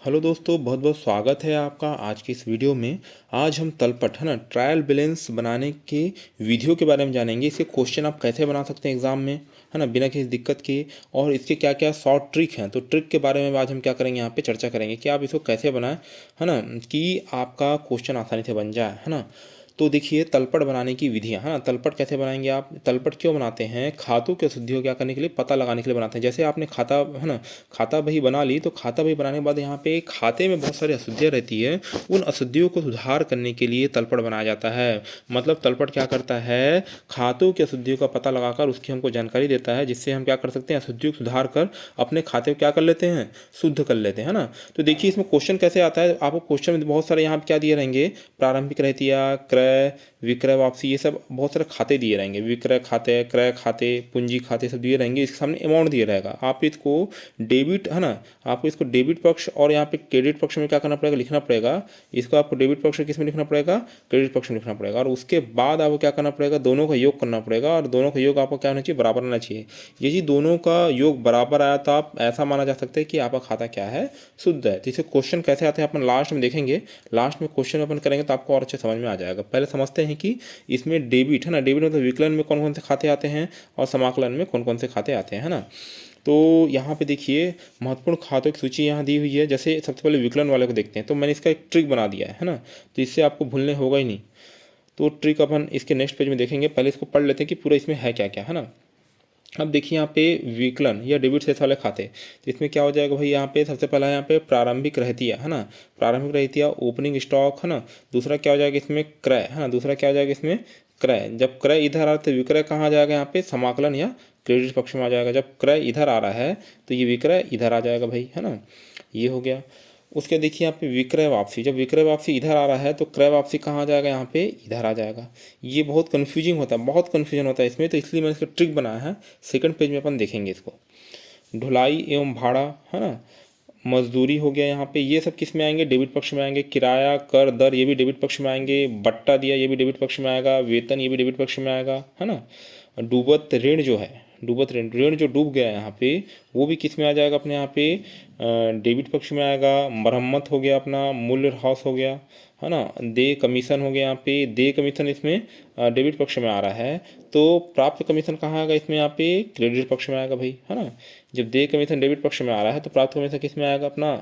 Hello दोस्तों, बहुत बहुत स्वागत है आपका आज की इस वीडियो में। आज हम तलपट है ना ट्रायल बैलेंस बनाने के विधियों के बारे में जानेंगे। इसके क्वेश्चन आप कैसे बना सकते हैं एग्जाम में, है ना, बिना किसी दिक्कत के। और इसके क्या क्या शॉर्ट ट्रिक हैं, तो ट्रिक के बारे में आज हम क्या करेंगे, यहाँ पे चर्चा करेंगे कि आप इसको कैसे बनाएं, है ना, कि आपका क्वेश्चन आसानी से बन जाए, है ना। तो देखिए तलपट बनाने की विधियाँ, है ना। तलपट कैसे बनाएंगे आप, तलपट क्यों बनाते हैं, खातों की अशुद्धियों क्या करने के लिए, पता लगाने के लिए बनाते हैं। जैसे आपने खाता, है ना, खाता बही बना ली, तो खाता बही बनाने के बाद यहाँ पे खाते में बहुत सारी अशुद्धियाँ रहती है, उन अशुद्धियों को सुधार करने के लिए तलपट बनाया जाता है। मतलब तलपट क्या करता है, खातों की अशुद्धियों का पता लगाकर उसकी हमको जानकारी देता है, जिससे हम क्या कर सकते हैं, अशुद्धियों को सुधार कर अपने खाते को क्या कर लेते हैं, शुद्ध कर लेते हैं, है ना। तो देखिए इसमें क्वेश्चन कैसे आता है, आपको क्वेश्चन में बहुत सारे यहाँ पे क्या दिए रहेंगे, प्रारंभिक रहतिया, क्रय, विक्रय, वापसी, ये सब बहुत सारे खाते दिए रहेंगे। विक्रय खाते, क्रय खाते, पूंजी खाते सब दिए रहेंगे। इसके सामने अमाउंट दिया रहेगा। आप इसको डेबिट, है ना, आपको इसको डेबिट पक्ष और यहाँ पे क्रेडिट पक्ष में क्या करना पड़ेगा, लिखना पड़ेगा। इसको आपको डेबिट पक्ष किस में लिखना पड़ेगा, क्रेडिट पक्ष में लिखना पड़ेगा। और उसके बाद आपको क्या करना पड़ेगा, दोनों का योग करना पड़ेगा। और दोनों का योग आपको क्या होना चाहिए, बराबर होना चाहिए। ये जी दोनों का योग बराबर आया तो आप ऐसा माना जा सकता है कि आपका खाता क्या है, शुद्ध है। तो इसे क्वेश्चन कैसे आते हैं अपन लास्ट में देखेंगे। लास्ट में क्वेश्चन अपन करेंगे तो आपको और अच्छे समझ में आ जाएगा। पहले समझते हैं कि इसमें डेबिट, है ना, डेबिट मतलब विकलन में कौन कौन से खाते आते हैं और समाकलन में कौन कौन से खाते आते हैं, है ना। तो यहाँ पे देखिए महत्वपूर्ण खातों की सूची यहाँ दी हुई है। जैसे सबसे पहले विकलन वाले को देखते हैं, तो मैंने इसका एक ट्रिक बना दिया है ना, तो इससे आपको भूलने होगा ही नहीं। तो ट्रिक अपन इसके नेक्स्ट पेज में देखेंगे। पहले इसको पढ़ लेते हैं कि पूरा इसमें है क्या क्या, है ना। अब देखिए यहाँ पे विकलन या डेबिट शेष वाले खाते, तो इसमें क्या हो जाएगा भाई, यहाँ पे सबसे पहला यहाँ पे प्रारंभिक रहतिया, है ना, प्रारंभिक रहतिया, ओपनिंग स्टॉक, है ना। दूसरा क्या हो जाएगा इसमें, क्रय, है ना, दूसरा क्या हो जाएगा इसमें, क्रय। जब क्रय इधर आ रहा है तो विक्रय कहाँ आ जाएगा, यहाँ पे समाकलन या क्रेडिट पक्ष में आ जाएगा। जब क्रय इधर आ रहा है तो ये विक्रय इधर आ जाएगा भाई, है ना। ये हो गया। उसके देखिए यहाँ पे विक्रय वापसी, जब विक्रय वापसी इधर आ रहा है तो क्रय वापसी कहाँ आ जाएगा, यहाँ पे इधर आ जाएगा। ये बहुत कन्फ्यूजिंग होता है, बहुत कन्फ्यूजन होता है इसमें, तो इसलिए मैंने इसका ट्रिक बनाया है। सेकंड पेज में अपन देखेंगे इसको। ढुलाई एवं भाड़ा, है ना, मजदूरी हो गया, यहाँ पे ये सब किस में आएंगे, डेबिट पक्ष में आएंगे। किराया, कर, दर, ये भी डेबिट पक्ष में आएंगे। बट्टा दिया, ये भी डेबिट पक्ष में आएगा। वेतन, ये भी डेबिट पक्ष में आएगा, है ना। डूबत ऋण जो है, डूबत ऋण, ऋण जो डूब गया यहाँ पे, वो भी किस में आ जाएगा अपने यहाँ पे, डेबिट पक्ष में आएगा। मरम्मत हो गया अपना, मूल्य ह्रास हो गया, है ना। दे कमीशन हो गया, यहाँ पे दे कमीशन इसमें डेबिट पक्ष में आ रहा है। तो प्राप्त कमीशन कहाँ आएगा इसमें, यहाँ पे क्रेडिट पक्ष में आएगा भाई, है ना। जब दे कमीशन डेबिट पक्ष में आ रहा है तो प्राप्त कमीशन किस में आएगा अपना,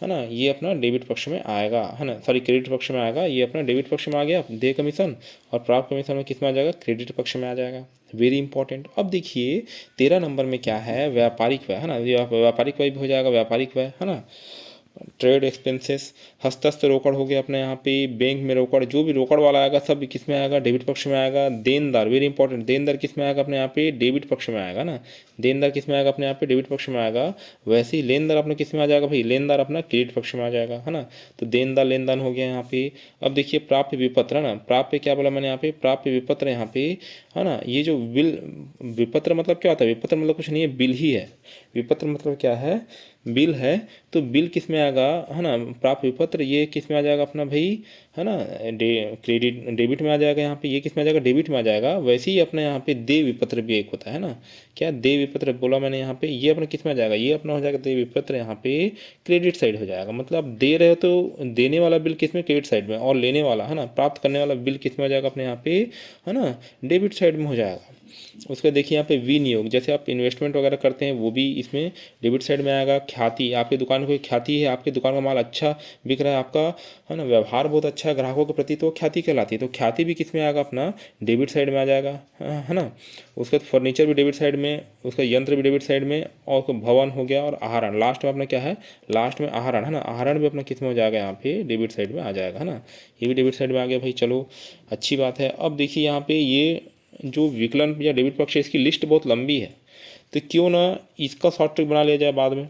है ना, ये अपना डेबिट पक्ष में आएगा, है ना, सॉरी क्रेडिट पक्ष में आएगा। ये अपना डेबिट पक्ष में आ गया दे कमीशन, और प्राप्त कमीशन में किस में आ जाएगा, क्रेडिट पक्ष में आ जाएगा। Very important. अब देखिए 13 नंबर में क्या है, व्यापारिक व्यय, है ना। व्यापारिक व्यय भी हो जाएगा, व्यापारिक व्यय, है ना। ट्रेड एक्सपेंसेस, हस्तस्थ रोकड़ हो गया अपने यहाँ पे। बैंक में रोकड़, जो भी रोकड़ वाला आएगा सब किस में आएगा, डेबिट पक्ष में आएगा। देनदार, वेरी इंपॉर्टेंट, देनदार किस में आएगा अपने यहाँ पे, डेबिट पक्ष में आएगा ना। देनदार किस में आएगा अपने यहाँ पे, डेबिट पक्ष में आएगा। वैसे ही लेनदार अपने किस में आ जाएगा भाई, लेनदार अपना क्रेडिट पक्ष में आ जाएगा, है ना। तो देनदार लेनदान हो गया यहाँ पे। अब देखिए प्राप्य विपत्र, है ना, प्राप्य क्या बोला मैंने यहाँ पे, प्राप्य विपत्र यहाँ पे, है ना। ये जो बिल, विपत्र मतलब क्या होता है, विपत्र मतलब कुछ नहीं है, बिल ही है। विपत्र मतलब क्या है, बिल है। तो बिल किस में आएगा, है ना, प्राप्त विपत्र, ये किस में आ जाएगा अपना भाई, है ना, क्रेडिट डेबिट में आ जाएगा। यहाँ पे ये किस में आ जाएगा, डेबिट में आ जाएगा। वैसे ही अपना यहाँ पे देय विपत्र भी एक होता है ना। क्या देय विपत्र बोला मैंने यहाँ पे, ये अपना किस में आ जाएगा, ये अपना हो जाएगा देय विपत्र, यहाँ पे क्रेडिट साइड हो जाएगा। मतलब आप दे रहे हो तो देने वाला बिल किस में, क्रेडिट साइड में, और लेने वाला, है ना, प्राप्त करने वाला बिल किस में आ जाएगा अपने यहाँ पे, है ना, डेबिट साइड में हो जाएगा। उसका देखिए यहाँ पे विनियोग, जैसे आप इन्वेस्टमेंट वगैरह करते हैं वो भी इसमें डेबिट साइड में आएगा। ख्याति, आपकी दुकान को ख्याति है, आपकी दुकान का माल अच्छा बिक रहा है आपका, है ना, व्यवहार बहुत अच्छा है ग्राहकों के प्रति, तो ख्याति कहलाती है। तो ख्याति भी किस में आएगा अपना, डेबिट साइड में आ जाएगा, है ना। उसका फर्नीचर भी डेबिट साइड में, उसका यंत्र भी डेबिट साइड में, और भवन हो गया, और आहरण लास्ट में अपना क्या है, लास्ट में आहरण, है ना, आहरण भी अपना किस में हो जाएगा, यहाँ पे डेबिट साइड में आ जाएगा, है ना। ये भी डेबिट साइड में आ गया भाई, चलो अच्छी बात है। अब देखिए यहाँ पे ये जो विकलन या डेबिट पक्ष है, इसकी लिस्ट बहुत लंबी है, तो क्यों ना इसका शॉर्ट ट्रिक बना लिया जाए बाद में,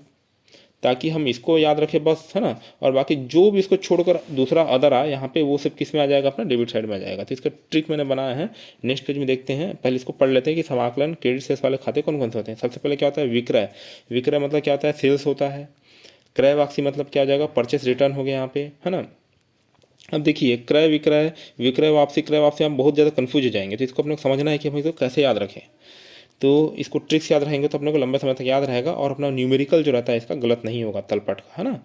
ताकि हम इसको याद रखें बस, है ना। और बाकी जो भी इसको छोड़कर दूसरा अदर आए यहाँ पे, वो सब किस में आ जाएगा, अपना डेबिट साइड में आ जाएगा। तो इसका ट्रिक मैंने बनाया है, नेक्स्ट पेज में देखते हैं। पहले इसको पढ़ लेते हैं कि समाकलन क्रेडिट सेल्स वाले खाते कौन कौन से होते हैं। सबसे पहले क्या होता है, विक्रय, विक्रय मतलब क्या होता है, सेल्स होता है। क्रय वापसी मतलब क्या हो जाएगा, परचेस रिटर्न हो गया यहाँ पे, है ना। अब देखिए क्रय विक्रय, विक्रय वापसी, क्रय वापसी, हम बहुत ज़्यादा कन्फ्यूज हो जाएंगे, तो इसको अपने को समझना है कि हम इसको कैसे याद रखें। तो इसको ट्रिक्स याद रहेंगे तो अपने को लंबे समय तक याद रहेगा और अपना न्यूमेरिकल जो रहता है इसका गलत नहीं होगा तलपट का, है ना।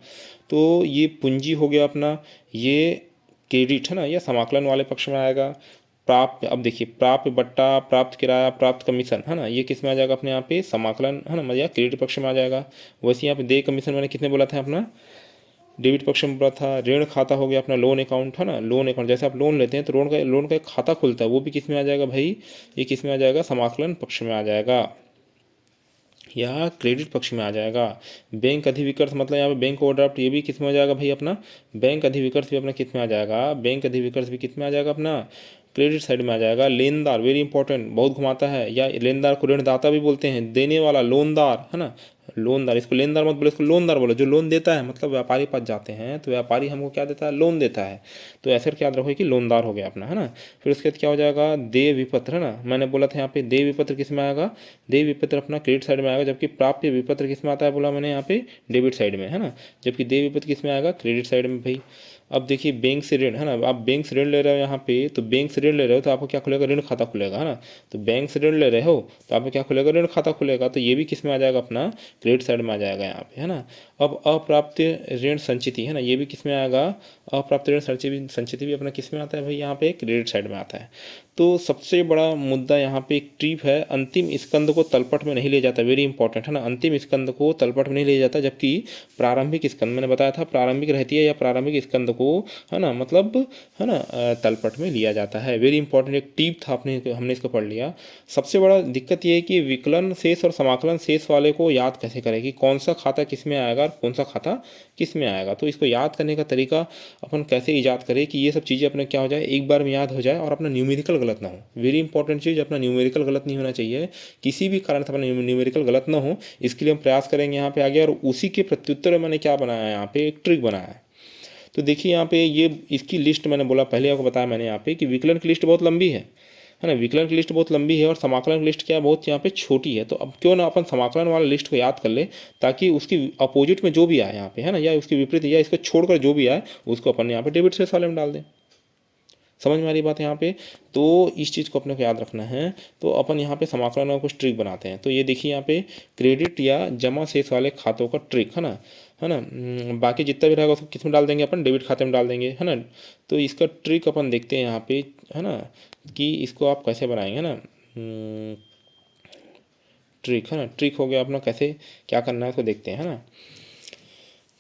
तो ये पूंजी हो गया अपना, ये क्रेडिट है ना, यह समाकलन वाले पक्ष में आएगा। प्राप्त, अब देखिए प्राप्त बट्टा प्राप्त किराया प्राप्त कमीशन, है ना, ये किस में आ जाएगा अपने यहाँ पे समाकलन, है ना, या क्रेडिट पक्ष में आ जाएगा। वैसे यहाँ पे देय कमीशन मैंने कितने बोला था अपना डेबिट पक्ष में बोला था। ऋण खाता हो गया अपना लोन अकाउंट, है ना, लोन अकाउंट जैसे आप लोन लेते हैं तो लोन का एक खाता खुलता है, वो भी किस में आ जाएगा भाई, ये किस में आ जाएगा, समाकलन पक्ष में आ जाएगा या क्रेडिट पक्ष में आ जाएगा। बैंक अधिविकर्ष मतलब यहाँ पे बैंक ओवरड्राफ्ट, ये भी किस में आ जाएगा भाई अपना, बैंक अधिविकर्ष भी अपना किस में आ जाएगा, बैंक अधिविकर्ष भी किस में आ जाएगा अपना क्रेडिट साइड में आ जाएगा। लेनदार, वेरी इंपॉर्टेंट, बहुत घुमाता है, या लेनदार को ऋणदाता भी बोलते हैं, देने वाला लोनदार, है ना, लोनदार, इसको लेनदार मत बोलो, इसको लोनदार बोलो, जो लोन देता है, मतलब व्यापारी पास जाते हैं तो व्यापारी हमको क्या देता है, लोन देता है, तो ऐसे करके याद रखो कि लोनदार हो गया अपना, है ना। फिर उसके बाद क्या हो जाएगा, देय विपत्र, है ना, मैंने बोला था यहाँ पे देय विपत्र किस में आएगा, देय विपत्र अपना क्रेडिट साइड में आएगा, जबकि प्राप्य विपत्र किस में आता है बोला मैंने यहाँ पे डेबिट साइड में, है ना, जबकि देय विपत्र किस में आएगा, क्रेडिट साइड में भाई। अब देखिए बैंक से ऋण, है ना, आप बैंक से ऋण ले रहे हो यहाँ पे, तो बैंक से ऋण ले रहे हो तो आपको क्या खुलेगा, ऋण खाता खुलेगा, है ना, तो बैंक से ऋण ले रहे हो तो आपको क्या खुलेगा, ऋण खाता खुलेगा, तो ये भी किस में आ जाएगा अपना क्रेडिट साइड में आ जाएगा यहाँ पे, है ना। अब अप्राप्त ऋण संचिति, है ना, ये भी किस में आएगा, अप्राप्त ऋण संचिति भी अपना किस में आता है भाई, यहाँ पे क्रेडिट साइड में आता है। तो सबसे बड़ा मुद्दा यहाँ पे एक ट्रिप है, अंतिम स्कंद को तलपट में नहीं ले जाता, वेरी इंपॉर्टेंट, है ना, अंतिम स्कंद को तलपट में नहीं ले जाता, जबकि प्रारंभिक स्कंद मैंने बताया था प्रारंभिक रहती है, या प्रारंभिक स्कंद को, है ना, मतलब, है ना, तलपट में लिया जाता है। वेरी इंपॉर्टेंट एक टिप था, हमने इसको पढ़ लिया। सबसे बड़ा दिक्कत ये है कि विकलन शेष और समाकलन शेष वाले को याद कैसे करें कि कौन सा खाता किस में आएगा और कौन सा खाता किस में आएगा। तो इसको याद करने का तरीका अपन कैसे ईजाद करें कि ये सब चीज़ें अपने क्या हो जाए, एक बार में याद हो जाए और अपना न्यूमेरिकल गलत ना हो। वेरी इंपॉर्टेंट चीज़, अपना न्यूमेरिकल गलत नहीं होना चाहिए, किसी भी कारण से अपना न्यूमेरिकल गलत ना हो, इसके लिए हम प्रयास करेंगे यहाँ पे आगे। और उसी के प्रत्युत्तर में मैंने क्या बनाया है, यहाँ पे एक ट्रिक बनाया है। तो देखिए यहाँ पे ये इसकी लिस्ट मैंने बोला पहले आपको बताया मैंने यहाँ पे कि विकलन की लिस्ट बहुत लंबी है ना, विकलन की लिस्ट बहुत लंबी है और समाकलन की लिस्ट क्या है, बहुत यहाँ पे छोटी है। तो अब क्यों ना अपन समाकलन वाला लिस्ट को याद कर ले, ताकि उसकी अपोजिट में जो भी आए यहाँ पे, है ना, या उसकी विपरीत या इसको छोड़कर जो भी आए उसको अपन यहाँ पे डेबिट शेष वाले में डाल दें। समझ में आ रही बात यहाँ पे। तो इस चीज़ को अपने को याद रखना है। तो अपन यहाँ पे समाकलन का कुछ ट्रिक बनाते हैं। तो ये देखिए यहाँ पे क्रेडिट या जमा शेष वाले खातों का ट्रिक, है ना, है ना, बाकी जितना भी रहेगा उसको किस में डाल देंगे अपन, डेबिट खाते में डाल देंगे, है ना। तो इसका ट्रिक अपन देखते हैं यहाँ पे, है ना, कि इसको आप कैसे बनाएंगे ना, ट्रिक, है ना, ट्रिक हो गया अपना, कैसे क्या करना है उसको देखते हैं, है ना।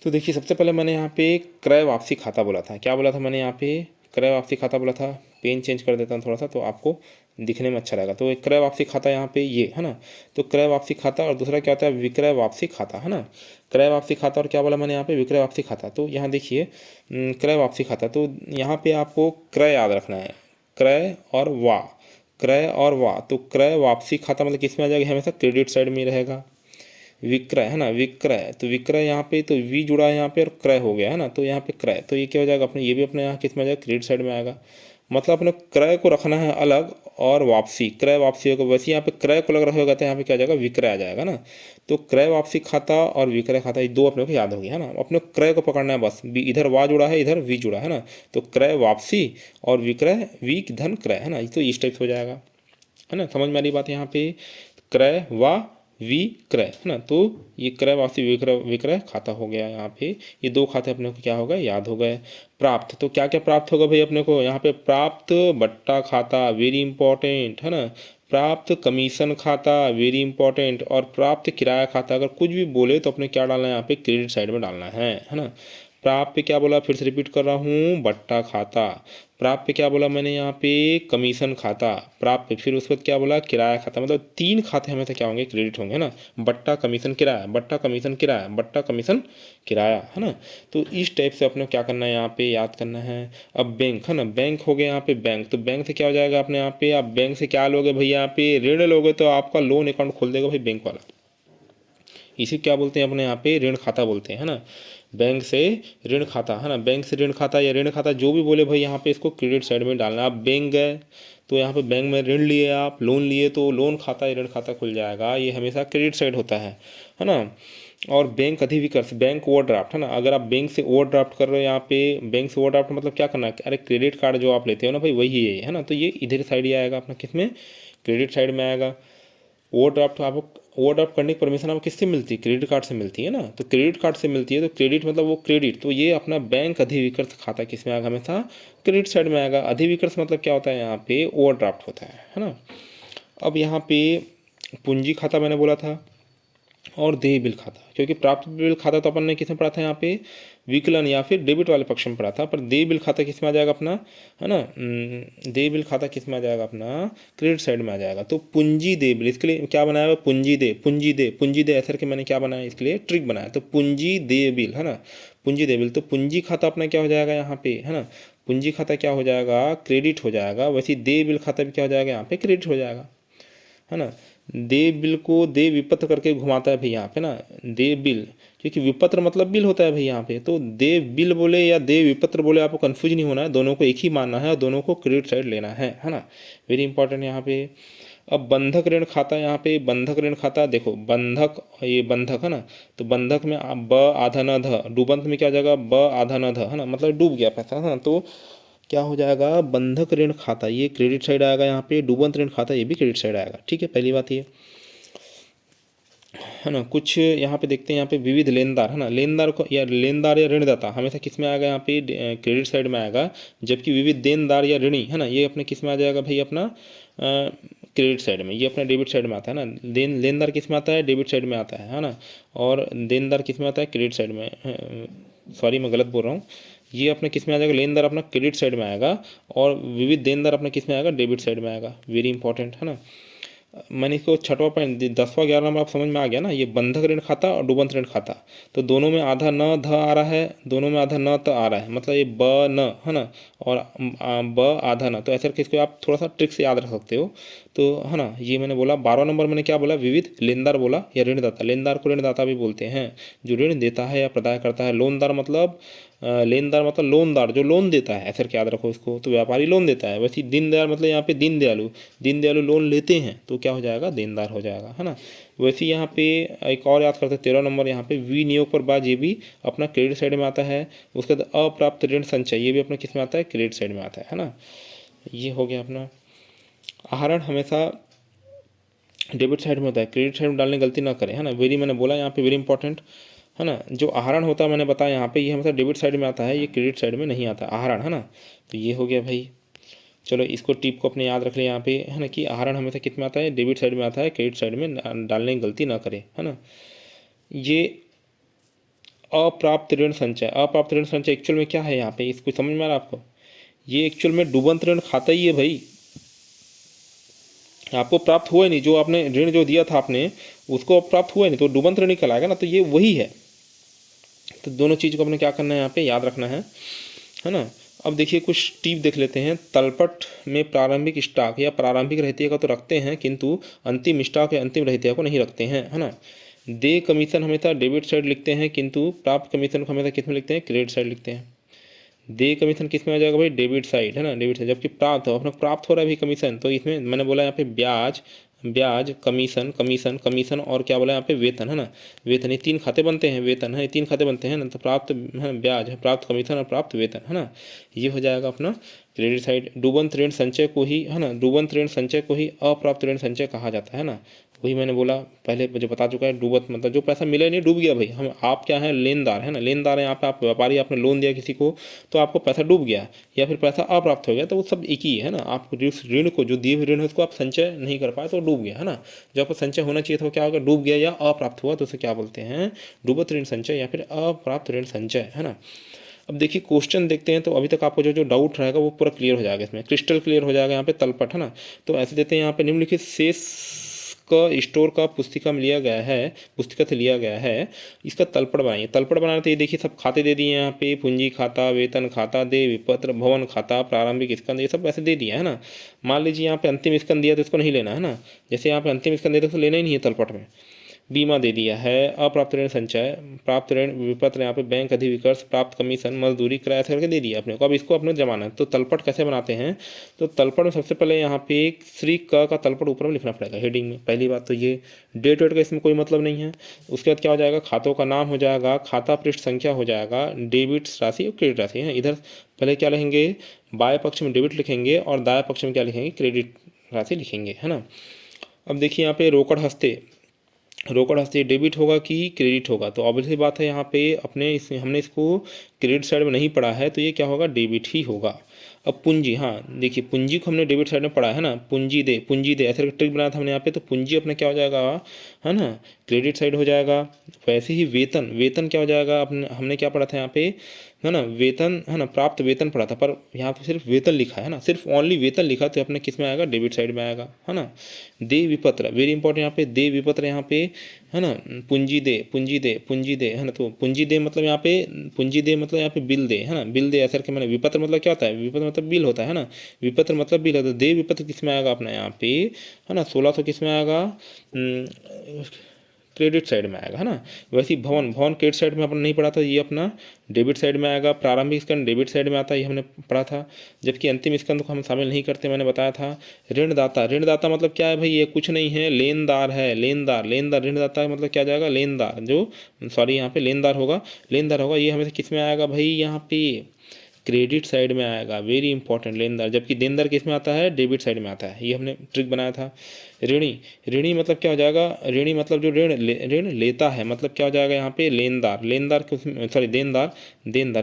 तो देखिए सबसे पहले मैंने यहाँ पे क्रय वापसी खाता बोला था, क्या बोला था मैंने यहाँ पे, क्रय वापसी खाता बोला था। पेन चेंज कर देता हूँ थोड़ा सा तो आपको दिखने में अच्छा रहेगा। तो एक क्रय वापसी खाता यहाँ पे ये, है ना, तो क्रय वापसी खाता और दूसरा क्या होता है, विक्रय वापसी खाता, है ना। क्रय वापसी खाता और क्या बोला मैंने यहाँ पे, विक्रय वापसी खाता। तो यहाँ देखिए क्रय वापसी खाता, तो यहाँ पे आपको क्रय याद रखना है, क्रय और वा, क्रय और वा। तो क्रय वापसी खाता मतलब किस में आ जाएगा, हमेशा क्रेडिट साइड में ही रहेगा। विक्रय, है ना, विक्रय, तो विक्रय यहाँ पे तो वी जुड़ा है यहाँ पे और क्रय हो गया, है ना, तो यहाँ पे क्रय, तो ये क्या हो जाएगा अपने, ये भी अपने यहाँ किस में आ जाएगा, क्रेडिट साइड में आएगा। मतलब अपने क्रय को रखना है अलग और वापसी, क्रय वापसी होगा, वैसे यहाँ पे क्रय को अलग रखेगा तो यहाँ पे क्या आ जाएगा, विक्रय आ जाएगा ना। तो क्रय वापसी खाता और विक्रय खाता ये दो अपने को याद होगी, है ना। अपने क्रय को पकड़ना है बस, इधर वा जुड़ा है इधर वी जुड़ा है ना, तो क्रय वापसी और विक्रय वी धन क्रय, है ना, तो इस टाइप से हो जाएगा, है ना। समझ में आ रही बात यहाँ पे, क्रय वा विक्रय, है ना। तो ये क्रय वापसी विक्रय विक्रय खाता हो गया यहाँ पे, ये दो खाते अपने को क्या हो गए, याद हो गए। प्राप्त, तो क्या क्या प्राप्त होगा भाई अपने को यहाँ पे, प्राप्त बट्टा खाता, वेरी इंपॉर्टेंट, है ना, प्राप्त कमीशन खाता, वेरी इंपॉर्टेंट, और प्राप्त किराया खाता। अगर कुछ भी बोले तो अपने क्या डालना है यहाँ पे, क्रेडिट साइड में डालना है ना। प्राप्त पे क्या बोला, फिर से रिपीट कर रहा हूँ, बट्टा खाता। प्राप्त पे क्या बोला मैंने यहाँ पे, कमीशन खाता। प्राप्त पे फिर उसके बाद क्या बोला, किराया खाता। मतलब तीन खाते हमें तो क्या होंगे, क्रेडिट होंगे ना, बट्टा कमीशन किराया, बट्टा कमीशन किराया, बट्टा कमीशन किराया, है ना। तो इस टाइप से अपने क्या करना है यहाँ पे, याद करना है। अब बैंक, है ना, बैंक हो गया यहाँ पे बैंक, तो बैंक से क्या हो जाएगा अपने यहाँ पे, आप बैंक से क्या लोगे भैया, यहाँ पे ऋण लोगे तो आपका लोन अकाउंट खोल देगा भाई बैंक वाला, इसे क्या बोलते हैं अपने यहाँ पे, ऋण खाता बोलते हैं, है ना। बैंक से ऋण खाता, है ना, बैंक से ऋण खाता या ऋण खाता जो भी बोले भाई, यहाँ पे इसको क्रेडिट साइड में डालना है। आप बैंक गए तो यहाँ पे बैंक में ऋण लिए, आप लोन लिए तो लोन खाता या ऋण खाता खुल जाएगा, ये हमेशा क्रेडिट साइड होता है ना। और बैंक अधिविकर्ष, बैंक ओवरड्राफ्ट, है ना, अगर आप बैंक से ओवरड्राफ्ट कर रहे हो यहाँ पे, बैंक से ओवरड्राफ्ट मतलब क्या करना है, अरे क्रेडिट कार्ड जो आप लेते हो ना भाई वही है ना, तो ये इधर साइड ही आएगा अपना, किस में, क्रेडिट साइड में आएगा। ओवरड्राफ्ट आपको ओवरड्राफ्ट करने की परमिशन आपको किससे मिलती है? क्रेडिट कार्ड से मिलती है ना। तो क्रेडिट कार्ड से मिलती है, तो क्रेडिट मतलब वो क्रेडिट, तो ये अपना बैंक अधिविकृत खाता किस में आएगा? हमेशा क्रेडिट साइड में आएगा। अधिविकृत मतलब क्या होता है? यहाँ पे ओवरड्राफ्ट होता है ना। अब यहाँ पे पूंजी खाता मैंने बोला था और देय बिल खाता, क्योंकि प्राप्त बिल खाता तो अपन ने किस में पढ़ा था? यहाँ पे विकलन या फिर डेबिट वाले पक्ष में पढ़ा था, पर देय बिल खाता किस में आ जाएगा अपना? है ना, देय बिल खाता किस में आ जाएगा अपना? क्रेडिट साइड में आ जाएगा। तो पूंजी देय बिल, इसके लिए क्या बनाया हुआ? पूंजी दे, पूंजी दे, पूंजी दे ऐसा करके मैंने क्या बनाया? इसके लिए ट्रिक बनाया। तो पूंजी देय बिल, है ना, पूंजी देय बिल। तो पूंजी खाता अपना क्या हो जाएगा यहाँ पे? है ना, पूंजी खाता क्या हो जाएगा? क्रेडिट हो जाएगा। वैसे देय बिल खाता भी क्या हो जाएगा? यहाँ पे क्रेडिट हो जाएगा, है ना। देय बिल को देय विपत्र करके घुमाता है भाई यहाँ पे ना, देय बिल, क्योंकि विपत्र मतलब बिल होता है भाई यहाँ पे। तो देय बिल बोले या देय विपत्र बोले, आपको कंफ्यूज नहीं होना है, दोनों को एक ही मानना है और दोनों को क्रेडिट साइड लेना है ना। वेरी इंपॉर्टेंट यहाँ पे। अब बंधक ऋण खाता, यहाँ पे बंधक ऋण खाता, देखो बंधक, ये बंधक है ना, तो बंधक में ब आधा न ध, डूबंत में क्या हो जाएगा? ब आधा न ध, है ना, मतलब डूब गया पैसा, है ना। तो क्या हो जाएगा? बंधक ऋण खाता ये क्रेडिट साइड आएगा यहाँ पे, डूबंत ऋण खाता ये भी क्रेडिट साइड आएगा। ठीक है, पहली बात ये है ना। कुछ यहाँ पे देखते हैं, यहाँ पे विविध लेनदार, है ना, लेनदार को या लेनदार या ऋणदाता हमेशा किस में आएगा? यहाँ पे क्रेडिट साइड में आएगा। जबकि विविध देनदार या ऋणी, है ना, ये अपने किस में आ जाएगा भाई? अपना क्रेडिट साइड में। ये अपना डेबिट साइड में आता है ना। लेनदार किस में आता है? डेबिट साइड में आता है ना। और देनदार किस में आता है? क्रेडिट साइड में। सॉरी मैं गलत बोल रहा हूँ। ये अपने किस में आ जाएगा? लेनदार अपना क्रेडिट साइड में आएगा और विविध देनदार अपना किस में आएगा? डेबिट साइड में आएगा। वेरी इंपॉर्टेंट, है ना। मैंने इसको छठवां पॉइंट 10वां 11वां नंबर आप समझ में आ गया ना। ये बंधक ऋण खाता और डूबंत ऋण खाता, तो दोनों में आधा न ध आ रहा है, दोनों में आधा न त आ रहा है, मतलब ये ब न, है ना, और ब आधा न। तो ऐसा करके इसको आप थोड़ा सा ट्रिक से याद रख सकते हो। तो है ना, ये मैंने बोला 12वां नंबर मैंने क्या बोला? विविध लेनदार बोला या ऋणदाता। लेनदार को ऋणदाता भी बोलते हैं, जो ऋण देता है या प्रदाय करता है। लोनदार मतलब लेनदार मतलब लोनदार, जो लोन देता है, ऐसा याद रखो इसको। तो व्यापारी लोन देता है। वैसे दीनदयाल मतलब यहाँ पे दीनदयालु, दीनदयालु लोन लेते हैं, तो क्या हो जाएगा? देनदार हो जाएगा, है ना। वैसे यहाँ पे एक और याद करते हैं 13 नंबर, यहाँ पे विनियोग पर ब्याज, ये भी अपना क्रेडिट साइड में आता है। उसके बाद अप्राप्त ऋण संचय, ये भी अपना किस में आता है? क्रेडिट साइड में आता है ना। ये हो गया अपना। आहरण हमेशा डेबिट साइड में होता है, क्रेडिट साइड में डालने की गलती ना करें, है ना। वेरी मैंने बोला यहाँ पे वेरी इंपॉर्टेंट, है ना। जो आहरण होता है मैंने बताया यहाँ पे, ये हमेशा डेबिट साइड में आता है, ये क्रेडिट साइड में नहीं आता आहरण, है ना। तो ये हो गया भाई। चलो इसको टिप को अपने याद रख ले यहाँ पे, है ना, कि आहरण हमेशा किस में आता है? डेबिट साइड में आता है, क्रेडिट साइड में डालने की गलती ना करें, है ना। ये अप्राप्त ऋण संचय, अप्राप्त ऋण संचय एक्चुअल में क्या है यहाँ पे? इसको समझ में आ रहा है आपको? ये एक्चुअल में डूबंत ऋण खाता ही है भाई। आपको प्राप्त हुआ ही नहीं, जो आपने ऋण जो दिया था आपने, उसको प्राप्त हुआ ही नहीं, तो डूबंत ऋण ही कहलाएगा ना। तो ये वही है। तो दोनों चीज़ को अपने क्या करना है? यहाँ पे याद रखना है ना। अब देखिए कुछ टिप देख लेते हैं। तलपट में प्रारंभिक स्टॉक या प्रारंभिक रहतिया का तो रखते हैं, किंतु अंतिम स्टॉक या अंतिम रहतिया को नहीं रखते हैं, है ना। दे कमीशन हमेशा डेबिट साइड लिखते हैं, किंतु प्राप्त कमीशन को हमेशा किस में लिखते हैं? क्रेडिट साइड लिखते हैं। दे कमीशन किस में आ जाएगा भाई? डेबिट साइड, है ना, डेबिट साइड। जबकि प्राप्त हो, अपना प्राप्त हो रहा है भाई कमीशन, तो इसमें मैंने बोला यहाँ पे ब्याज, ब्याज, कमीशन, कमीशन, कमीशन और क्या बोला यहाँ पे? वेतन, है ना। वेतन, ये तीन खाते बनते हैं, वेतन है, ये तीन खाते बनते हैं ना। तो प्राप्त है ब्याज है, प्राप्त कमीशन और प्राप्त वेतन, है ना। ये हो जाएगा अपना क्रेडिट साइड। डूबंत ऋण संचय को ही, है ना, डूबंत ऋण संचय को ही अप्राप्त ऋण संचय कहा जाता है ना। वही मैंने बोला पहले, मुझे बता चुका है। डूबत मतलब जो पैसा मिला नहीं, डूब गया भाई। हम आप क्या है? लेनदार, है ना, लेनदार है यहाँ पे। आप व्यापारी, आपने लोन दिया किसी को, तो आपको पैसा डूब गया या फिर पैसा अप्राप्त हो गया, तो वो सब एक ही है ना। आप उस ऋण को, जो दिए हुए ऋण है, उसको आप संचय नहीं कर पाए तो डूब गया, है ना। जो आपको संचय होना चाहिए था वो क्या होगा? डूब गया या अप्राप्त हुआ, तो उसे क्या बोलते हैं? डूबत ऋण संचय या फिर अप्राप्त ऋण संचय, है ना। अब देखिए क्वेश्चन देखते हैं, तो अभी तक आपको जो जो डाउट रहेगा वो पूरा क्लियर हो जाएगा, इसमें क्रिस्टल क्लियर हो जाएगा यहाँ पे तलपट, है ना। तो ऐसे देते हैं यहाँ पे निम्नलिखित शेष का स्टोर का पुस्तिका में लिया गया है, पुस्तिका से लिया गया है, इसका तलपट बनाइए। तलपट बनाने तो ये देखिए सब खाते दे दिए यहाँ पे, पूंजी खाता, वेतन खाता, देय विपत्र, भवन खाता, प्रारंभिक स्कंद, ये सब ऐसे दे दिया है ना। मान लीजिए यहाँ पे अंतिम स्कंद दिया तो इसको नहीं लेना, है ना। जैसे यहाँ पे अंतिम स्कंद दिया तो लेना ही नहीं है तलपट में। बीमा दे दिया है, अप्राप्त ऋण संचय, प्राप्त ऋण विपत्र, यहाँ पे बैंक अधिविकर्ष, प्राप्त कमीशन, मजदूरी, किराया करके दे दिया अपने को। अब इसको अपने जमाना है। तो तलपट कैसे बनाते हैं? तो तलपट में सबसे पहले यहाँ पे एक श्री क का तलपट ऊपर में लिखना पड़ेगा हेडिंग में। पहली बात तो ये, डेट वेट का इसमें कोई मतलब नहीं है। उसके बाद क्या हो जाएगा? खातों का नाम हो जाएगा, खाता पृष्ठ संख्या हो जाएगा, डेबिट राशि और क्रेडिट राशि है। इधर पहले क्या लिखेंगे? बाएं पक्ष में डेबिट लिखेंगे और दाएं पक्ष में क्या लिखेंगे? क्रेडिट राशि लिखेंगे, है ना। अब देखिए यहाँ पे रोकड़ हस्ते डेबिट होगा कि क्रेडिट होगा, तो ऑब्वियसली बात है यहाँ पे हमने इसको क्रेडिट साइड में नहीं पढ़ा है, तो ये क्या होगा, डेबिट ही होगा। अब पूंजी, हाँ देखिए पूंजी को हमने डेबिट साइड में पढ़ा है ना, पूंजी दे ऐसे ट्रिक बनाया था हमने यहाँ पे, तो पूंजी अपना क्या हो जाएगा, है ना, क्रेडिट साइड हो जाएगा। वैसे ही वेतन क्या हो जाएगा, हमने क्या पढ़ा था यहाँ पे, है ना, वेतन, है ना, प्राप्त वेतन पढ़ा था, पर यहाँ पे सिर्फ वेतन लिखा है ना, सिर्फ ओनली वेतन लिखा, तो अपने किस में आएगा, डेबिट साइड में आएगा, है ना। दे विपत्र, वेरी इंपॉर्टेंट यहाँ पे, दे विपत्र यहाँ पे, है ना, पूंजी दे, है ना, तो पूंजी दे मतलब यहाँ पे, पूंजी दे मतलब यहाँ पे बिल दे, है ना, बिल दे ऐसा करके मैंने, विपत्र मतलब क्या होता है, विपत्र मतलब बिल होता है ना, विपत्र मतलब बिल है, तो दे विपत्र किस में आएगा अपना यहाँ पे, है ना, 1600 किस में आएगा, क्रेडिट साइड में आएगा, है ना। वैसे ही भवन क्रेडिट साइड में अपन नहीं पढ़ा था, ये अपना डेबिट साइड में आएगा। प्रारंभिक स्कंद डेबिट साइड में आता है, ये हमने पढ़ा था, जबकि अंतिम स्कंद को हम शामिल नहीं करते, मैंने बताया था। ऋणदाता मतलब क्या है भाई, ये कुछ नहीं है, लेनदार है, लेनदार ऋणदाता मतलब क्या जाएगा, लेनदार, जो सॉरी यहाँ पे लेनदार होगा, ये हमेशा किस में आएगा भाई, यहाँ पे क्रेडिट साइड में आएगा, वेरी इंपॉर्टेंट, लेनदार, जबकि देनदार किस में आता है, डेबिट साइड में आता है, ये हमने ट्रिक बनाया था। ऋणी मतलब क्या हो जाएगा, ऋणी मतलब जो ऋण लेता है, मतलब क्या हो जाएगा यहाँ पे, देनदार,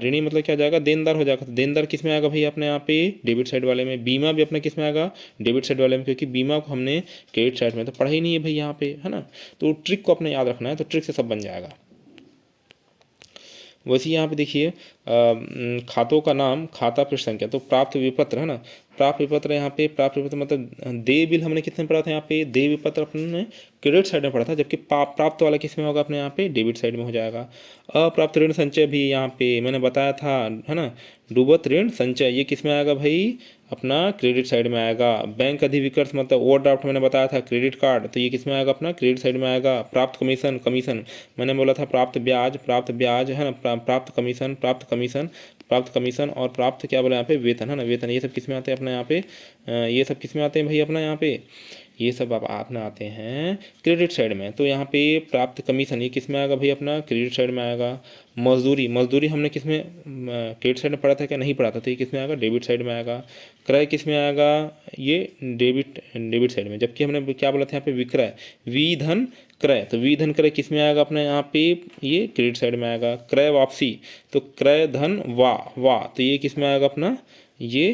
ऋणी मतलब क्या हो जाएगा, देनदार हो जाएगा, तो देनदार किस में आएगा भाई अपने यहाँ पे, डेबिट साइड वाले में। बीमा भी अपने किस में आएगा, डेबिट साइड वाले में, क्योंकि बीमा को हमने क्रेडिट साइड में तो पढ़ा ही नहीं है भाई यहाँ पे, है ना। तो ट्रिक को अपने याद रखना है, तो ट्रिक से सब बन जाएगा। वैसे यहाँ पे देखिए खातों का नाम, खाता पृष्ठ संख्या, तो प्राप्त विपत्र, है ना, प्राप्त विपत्र यहाँ पे, प्राप्त विपत्र मतलब दे बिल हमने कितने पढ़ा था यहाँ पे, दे विपत्र अपने क्रेडिट साइड में पढ़ा था, जबकि प्राप्त वाला किस में होगा अपने यहाँ पे, डेबिट साइड में हो जाएगा। अप्राप्त ऋण संचय भी यहाँ पे मैंने बताया था, है ना, डूबत ऋण संचय, ये किस में आएगा भाई, अपना क्रेडिट साइड में आएगा। बैंक अधिविकर्ष मतलब ओवरड्राफ्ट मैंने बताया था, क्रेडिट कार्ड, तो ये किस में आएगा, अपना क्रेडिट साइड में आएगा। प्राप्त कमीशन मैंने बोला था, प्राप्त ब्याज, है ना, प्राप्त कमीशन और प्राप्त क्या बोला यहाँ पे, वेतन, है ना, वेतन, ये सब किस में आते हैं अपना यहाँ पे, ये सब किस में आते हैं भाई अपना यहाँ पे, ये सब आप अपना आते हैं क्रेडिट साइड में। तो यहाँ पे प्राप्त कमीशन ये किस में आएगा भाई, अपना क्रेडिट साइड में आएगा। मजदूरी हमने किस में क्रेडिट साइड में पढ़ा था क्या, नहीं पढ़ा था, तो ये किस में आएगा, डेबिट साइड में आएगा। क्रय किस में आएगा, ये डेबिट साइड में, जबकि हमने क्या बोला था यहाँ पे, विक्रय, विधन क्रय, तो विधन क्रय किस में आएगा अपने यहाँ पे, ये क्रेडिट साइड में आएगा। क्रय वापसी, तो क्रय धन वाह, तो ये किस में आएगा अपना, ये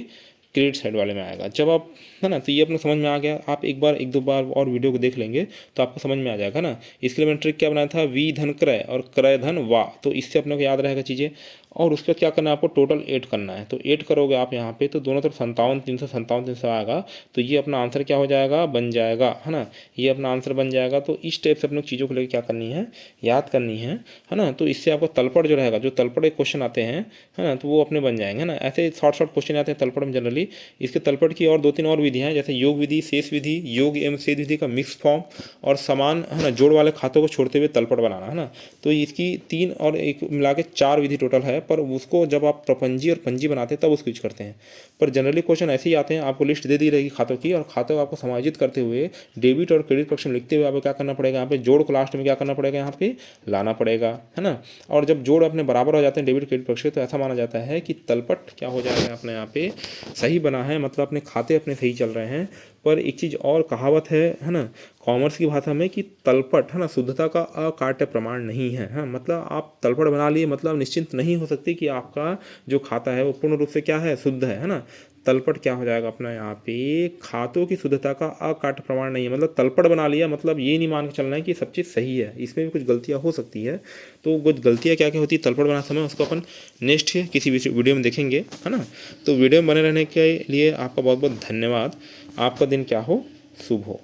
क्रेडिट साइड वाले में आएगा। जब आप, है ना, तो ये अपना समझ में आ गया, आप एक दो बार और वीडियो को देख लेंगे तो आपको समझ में आ जाएगा ना। इसके लिए मैंने ट्रिक क्या बनाया था, वी धन क्रय और क्रय धन वाह, तो इससे अपने को याद रहेगा चीज़ें। और उसके बाद क्या करना है आपको, टोटल ऐड करना है, तो ऐड करोगे आप यहाँ पे, तो दोनों तरफ 57,300 आएगा, तो ये अपना आंसर क्या हो जाएगा, बन जाएगा, है ना, ये अपना आंसर बन जाएगा। तो इस टाइप से अपने चीज़ों को लेकर क्या करनी है, याद करनी है ना। तो इससे आपको तलपट जो रहेगा, जो तलपट एक क्वेश्चन आते हैं, है ना, तो वो अपने बन जाएंगे, है ना। ऐसे शॉर्ट क्वेश्चन आते हैं तलपट में जनरली। इसके तलपट की और 2-3 और विधियाँ हैं, जैसे योग विधि, शेष विधि, योग एवं शेष विधि का मिक्स फॉर्म, और समान, है ना, जोड़ वाले खातों को छोड़ते हुए तलपट बनाना, है ना। तो इसकी 3 और 1 मिला के 4 विधि टोटल है, पर उसको जब आप प्रपंजी और पंजी बनाते हैं तब उसको यूज करते हैं। पर जनरली क्वेश्चन ऐसे ही आते हैं, आपको लिस्ट दे दी रहेगी खातों की, और खातों को आपको समायोजित करते हुए डेबिट और क्रेडिट पक्ष में लिखते हुए आपको क्या करना पड़ेगा, यहाँ पे जोड़ को लास्ट में क्या करना पड़ेगा, यहाँ पे लाना पड़ेगा, है ना। और जब जोड़ अपने बराबर हो जाते हैं डेबिट क्रेडिट पक्ष, तो ऐसा माना जाता है कि तलपट क्या हो जाएगा अपने यहाँ पे सही बना है, मतलब अपने खाते अपने सही चल रहे हैं। पर एक चीज़ और कहावत है ना, कॉमर्स की भाषा में, कि तलपट, है ना, शुद्धता का अकाट्य प्रमाण नहीं है, हाँ, मतलब आप तलपट बना लिए मतलब निश्चिंत नहीं हो सकती कि आपका जो खाता है वो पूर्ण रूप से क्या है, शुद्ध है ना। तलपट क्या हो जाएगा अपना यहाँ पे, खातों की शुद्धता का अकाट्य प्रमाण नहीं है, मतलब तलपट बना लिया मतलब ये नहीं मान के चलना है कि सब चीज़ सही है, इसमें भी कुछ गलतियाँ हो सकती है। तो कुछ गलतियाँ क्या क्या होती है तलपट बनाते समय, उसको अपन नेक्स्ट किसी वीडियो में देखेंगे, है ना। तो वीडियो में बने रहने के लिए आपका बहुत बहुत धन्यवाद। आपका दिन क्या हो, शुभ हो।